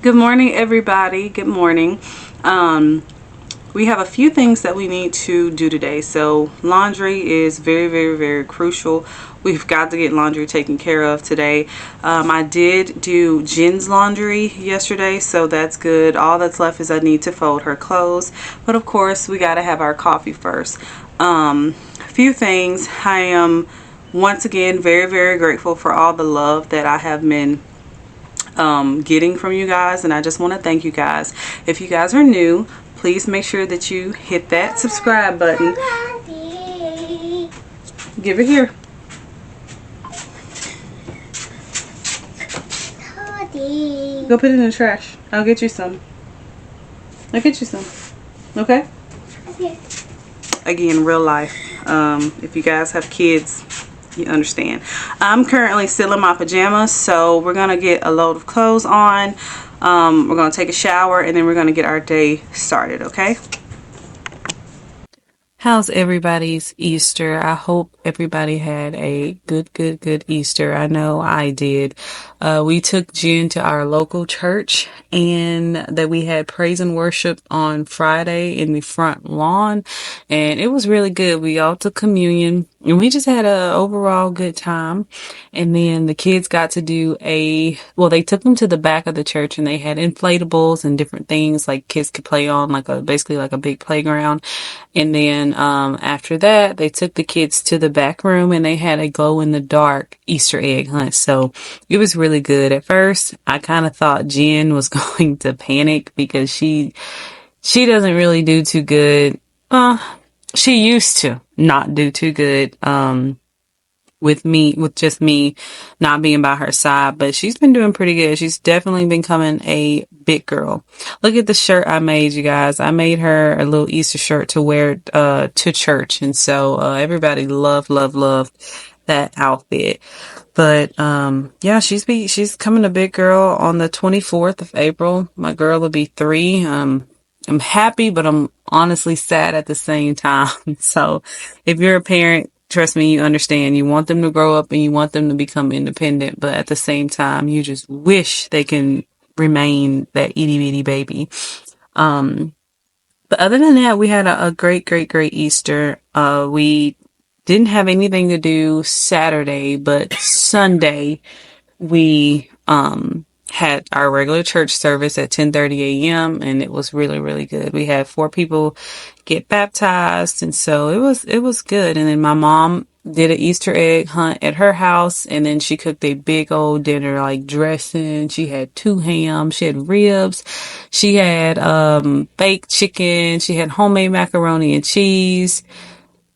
Good morning, everybody. Good morning. Um, we have a few things that we need to do today. So laundry is very, very, very crucial. We've got to get laundry taken care of today. I did do Jen's laundry yesterday, so that's good. All that's left is I need to fold her clothes. But of course, we got to have our coffee first. A few things. I am once again very, very grateful for all the love that I have been getting from you guys, and I just want to thank you guys. If you guys are new, please make sure that you hit that subscribe button. Give it here. Go put it in the trash. I'll get you some. I'll get you some. Okay? Again, real life. If you guys have kids, you understand. I'm currently still in my pajamas, so we're gonna get a load of clothes on. We're gonna take a shower, and then we're gonna get our day started. Okay? How's everybody's Easter? I hope everybody had a good Easter. I know I did. We took Jen to our local church, and that we had praise and worship on Friday in the front lawn, and it was really good. We all took communion, and we just had a overall good time. And then the kids got to do they took them to the back of the church, and they had inflatables and different things like kids could play on, basically like a big playground. And then after that, they took the kids to the back room, and they had a glow in the dark Easter egg hunt. So it was really good. At first, I kind of thought Jen was going to panic because she doesn't really do too good. She used to not do too good with just me not being by her side, but she's been doing pretty good. She's definitely becoming a big girl. Look at the shirt I made, you guys. I made her a little Easter shirt to wear to church, and so everybody loved that outfit. But yeah, she's coming a big girl on the 24th of April. My girl will be 3. I'm happy, but I'm honestly sad at the same time. So if you're a parent, trust me, you understand. You want them to grow up and you want them to become independent, but at the same time, you just wish they can remain that itty bitty baby. But other than that, we had a great Easter. We didn't have anything to do Saturday, but Sunday we had our regular church service at 10:30 a.m. and it was really good. We had 4 people get baptized, and so it was good. And then my mom did an Easter egg hunt at her house, and then she cooked a big old dinner, like dressing. She had 2 hams, she had ribs, she had baked chicken, she had homemade macaroni and cheese.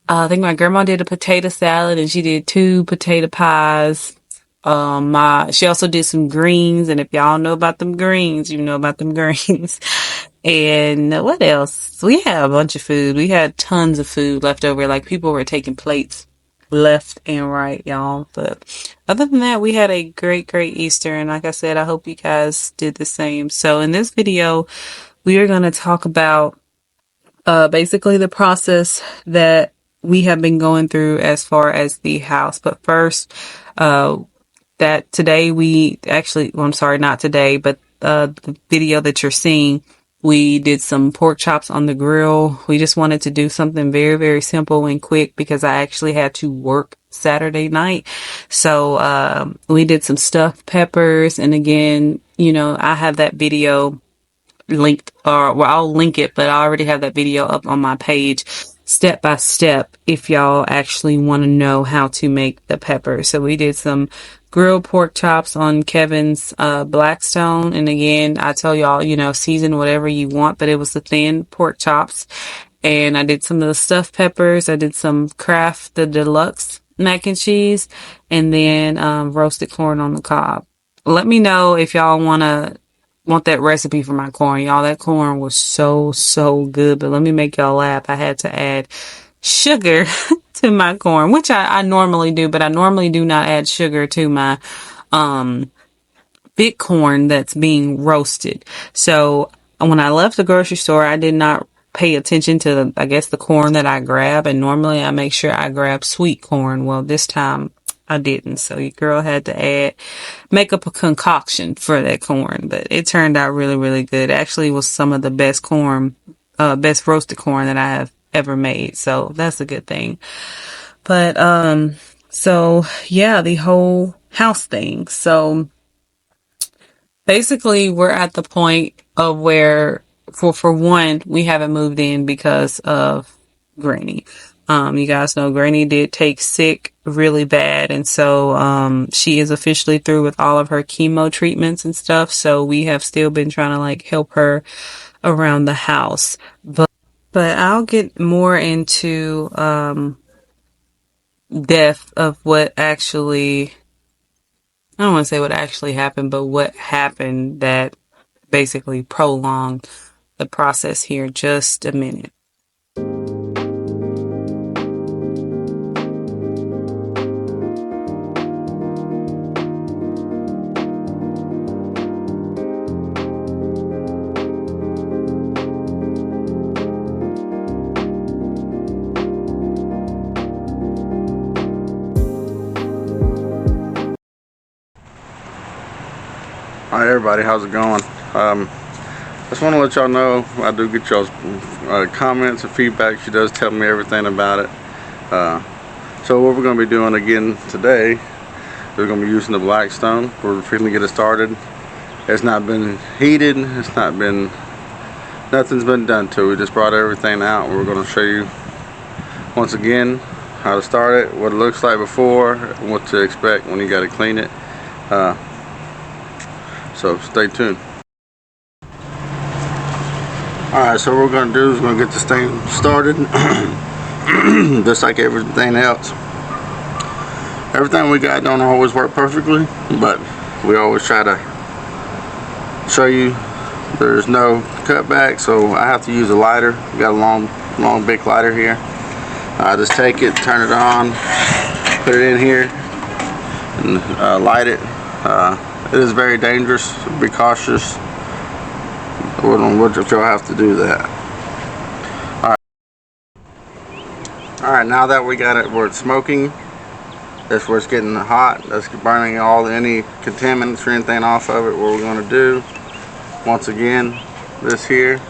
I think my grandma did a potato salad, and she did 2 potato pies. She also did some greens, and if y'all know about them greens, you know about them greens. And what else? We had a bunch of food. We had tons of food left over. Like, people were taking plates left and right, y'all. But other than that, we had a great Easter. And like I said, I hope you guys did the same. So in this video, we are going to talk about basically the process that we have been going through as far as the house. But first, that today I'm sorry, not today, but the video that you're seeing, we did some pork chops on the grill. We just wanted to do something very simple and quick because I actually had to work Saturday night. So we did some stuffed peppers, and again, I have that video linked, I'll link it, but I already have that video up on my page step by step if y'all actually want to know how to make the peppers. So we did some grilled pork chops on Kevin's Blackstone, and again, I tell y'all, season whatever you want, but it was the thin pork chops. And I did some of the stuffed peppers. I did some Kraft the deluxe mac and cheese, and then roasted corn on the cob. Let me know if y'all want that recipe for my corn, y'all. That corn was so good, but let me make y'all laugh. I had to add sugar to my corn, which I normally do, but I normally do not add sugar to my big corn that's being roasted. So when I left the grocery store, I did not pay attention to the corn that I grab, and normally I make sure I grab sweet corn. Well, this time I didn't. So your girl had to make up a concoction for that corn, but it turned out really, really good. Actually, it was some of the best best roasted corn that I have ever made. So that's a good thing. But, so yeah, the whole house thing. So basically we're at the point of where for one, we haven't moved in because of Granny. You guys know Granny did take sick really bad. And so, she is officially through with all of her chemo treatments and stuff. So we have still been trying to like help her around the house, but I'll get more into, depth of what actually, I don't want to say what actually happened, but what happened that basically prolonged the process here. Just a minute. Alright everybody, how's it going? Just want to let y'all know I do get y'all's comments and feedback. She does tell me everything about it. So what we're going to be doing again today, we're going to be using the Blackstone. We're finna get it started. It's not been heated, nothing's been done to it. We just brought everything out. We're going to show you once again how to start it, what it looks like before, and what to expect when you got to clean it. So stay tuned. Alright, so what we're going to do is we're going to get this thing started just like everything else. Everything we got don't always work perfectly, but we always try to show you there's no cutback. So I have to use a lighter. We got a long big lighter here. I just take it, turn it on, put it in here, and light it. It is very dangerous. Be cautious. If you'll have to do that. Alright, now that we got it where it's smoking, that's where it's getting hot, that's burning any contaminants or anything off of it. What we're going to do, once again, this here,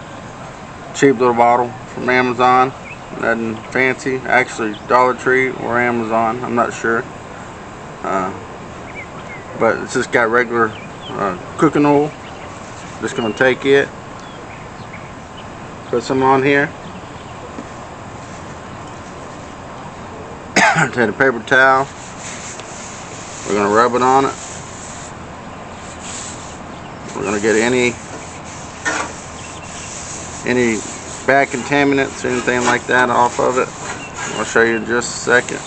cheap little bottle from Amazon, nothing fancy, actually Dollar Tree or Amazon, I'm not sure. But it's just got regular cooking oil. Just going to take it, put some on here, take a paper towel, we're going to rub it on it. We're going to get any bad contaminants or anything like that off of it. I'll show you in just a second.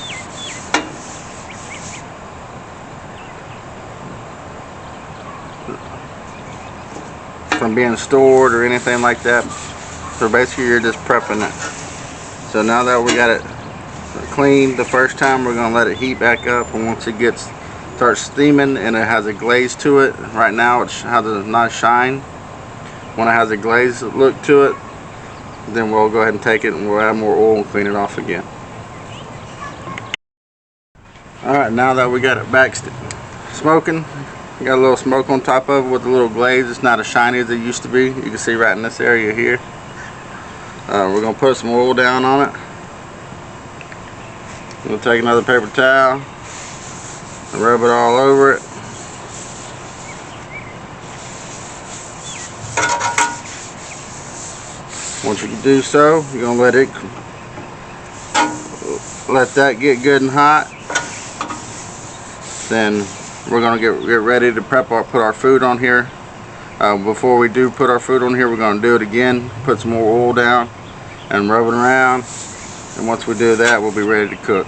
From being stored or anything like that. So basically you're just prepping it. So now that we got it cleaned the first time, we're going to let it heat back up, and once it starts steaming and it has a glaze to it, right now it has a nice shine. When it has a glaze look to it, then we'll go ahead and take it and we'll add more oil and clean it off again. Alright, now that we got it back smoking, got a little smoke on top of it with a little glaze. It's not as shiny as it used to be. You can see right in this area here. We're going to put some oil down on it. We'll take another paper towel and rub it all over it. Once you do so, you're going to let that get good and hot. Then we're going to get ready to put our food on here. Before we do put our food on here, we're going to do it again, put some more oil down and rub it around, and once we do that, we'll be ready to cook.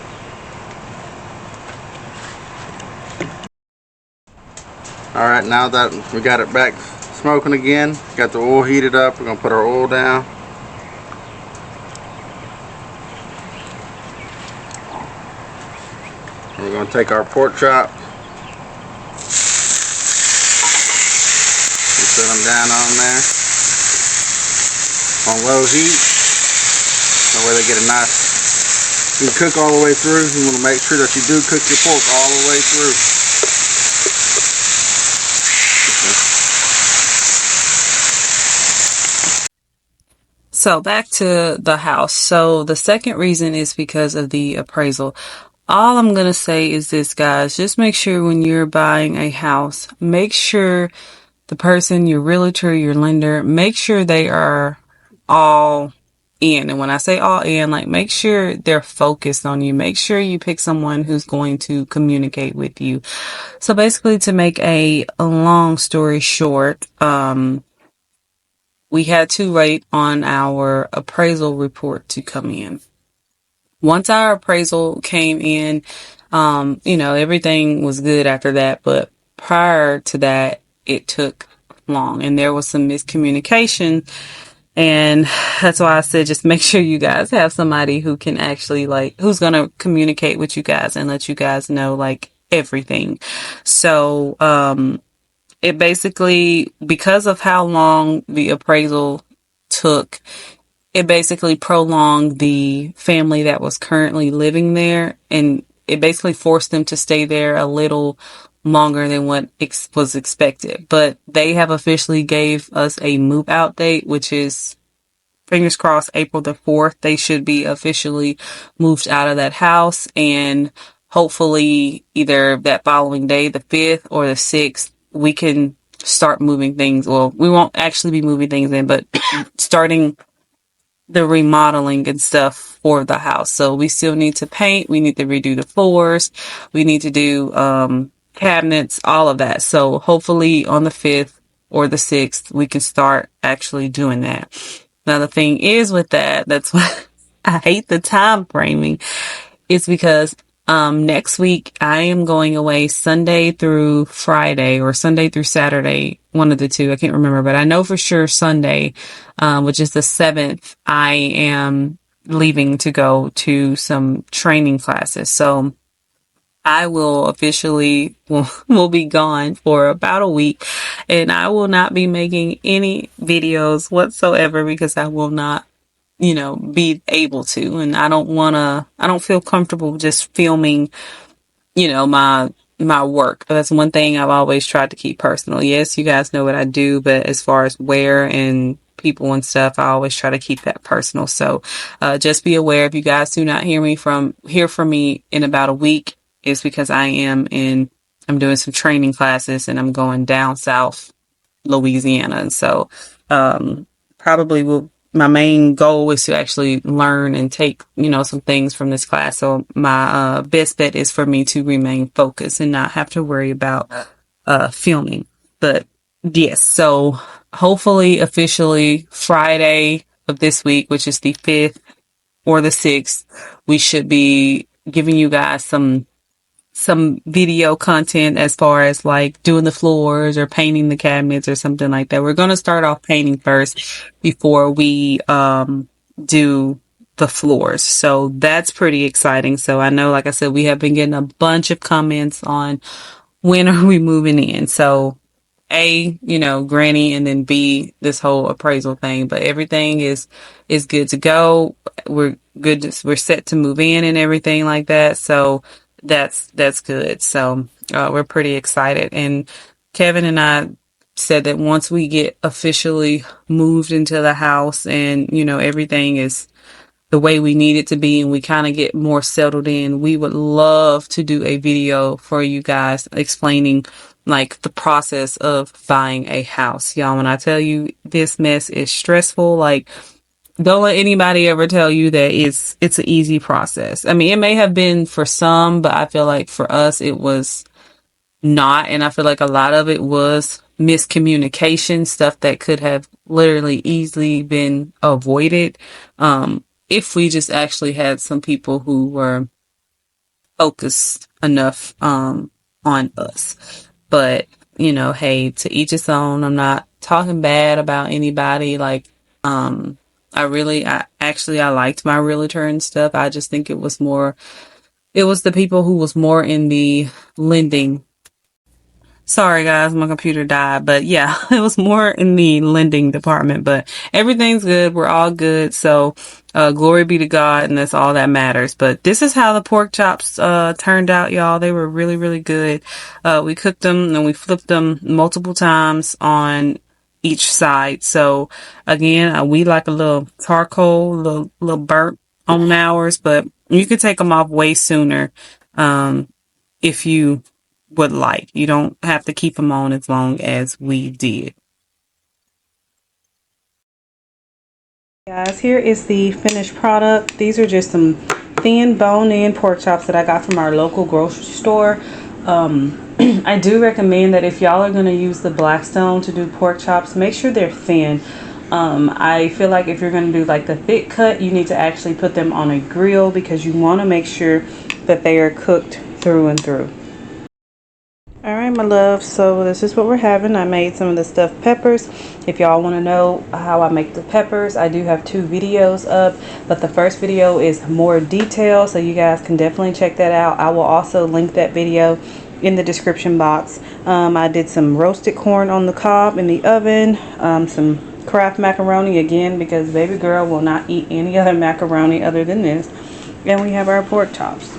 Alright, now that we got it back smoking again, got the oil heated up, we're going to put our oil down. We're going to take our pork chop, put them down on there on low heat, that way they get a nice You cook all the way through. You want to make sure that you do cook your pork all the way through. So back to the house. So the second reason is because of the appraisal. All I'm going to say is this, guys. Just make sure when you're buying a house, make sure the person, your realtor, your lender, make sure they are all in. And when I say all in, like make sure they're focused on you. Make sure you pick someone who's going to communicate with you. So basically, to make a long story short, we had to wait on our appraisal report to come in. Once our appraisal came in, everything was good after that. But prior to that, it took long and there was some miscommunication. And that's why I said just make sure you guys have somebody who can actually who's going to communicate with you guys and let you guys know everything. So, it basically, because of how long the appraisal took, it basically prolonged the family that was currently living there, and it basically forced them to stay there a little longer than what was expected. But they have officially gave us a move out date, which is, fingers crossed, April the 4th. They should be officially moved out of that house, and hopefully either that following day, the 5th or the 6th, we can start moving things. Well, we won't actually be moving things in, but starting the remodeling and stuff for the house. So we still need to paint. We need to redo the floors. We need to do cabinets, all of that. So hopefully on the 5th or the 6th, we can start actually doing that. Now the thing is with that's why I hate the time framing. It's because next week I am going away Sunday through Friday or Sunday through Saturday, one of the two. I can't remember, but I know for sure Sunday, which is the 7th, I am leaving to go to some training classes. So I will officially will be gone for about a week, and I will not be making any videos whatsoever because I will not be able to. And I don't feel comfortable just filming, my work. That's one thing I've always tried to keep personal. Yes, you guys know what I do, but as far as where and people and stuff, I always try to keep that personal. So, just be aware if you guys do not hear from me in about a week, it's because I'm doing some training classes and I'm going down south Louisiana. And so, probably my main goal is to actually learn and take, some things from this class. So my, best bet is for me to remain focused and not have to worry about, filming. But yes, so hopefully officially Friday of this week, which is the 5th or the 6th, we should be giving you guys some video content as far as doing the floors or painting the cabinets or something like that. We're going to start off painting first before we do the floors. So that's pretty exciting. So I know, like I said, we have been getting a bunch of comments on when are we moving in. So A, Granny, and then B, this whole appraisal thing, but everything is good to go. We're good. We're set to move in and everything like that. So that's good. So, we're pretty excited. And Kevin and I said that once we get officially moved into the house and, everything is the way we need it to be and we kind of get more settled in, we would love to do a video for you guys explaining the process of buying a house. Y'all, when I tell you this mess is stressful, don't let anybody ever tell you that it's an easy process. I mean, it may have been for some, but I feel like for us, it was not. And I feel like a lot of it was miscommunication, stuff that could have literally easily been avoided. If we just actually had some people who were focused enough, on us. But, hey, to each his own. I'm not talking bad about anybody. I liked my realtor and stuff. I just think it was the people who was more in the lending Sorry guys, my computer died, but yeah, it was more in the lending department, but everything's good. We're all good. So, glory be to God, and that's all that matters. But this is how the pork chops, turned out, y'all. They were really, really good. We cooked them and we flipped them multiple times on each side. So again, we like a little charcoal, little burnt on ours, but you could take them off way sooner. If you would like. You don't have to keep them on as long as we did. Guys, here is the finished product. These are just some thin bone-in pork chops that I got from our local grocery store. I do recommend that if y'all are going to use the Blackstone to do pork chops, make sure they're thin. I feel like if you're going to do like the thick cut, you need to actually put them on a grill because you want to make sure that they are cooked through and through. Alright my love, so this is what we're having. I made some of the stuffed peppers. If y'all want to know how I make the peppers, I do have 2 videos up, but the first video is more detail, so you guys can definitely check that out. I will also link that video in the description box. I did some roasted corn on the cob in the oven, some Kraft macaroni again because baby girl will not eat any other macaroni other than this, and we have our pork chops.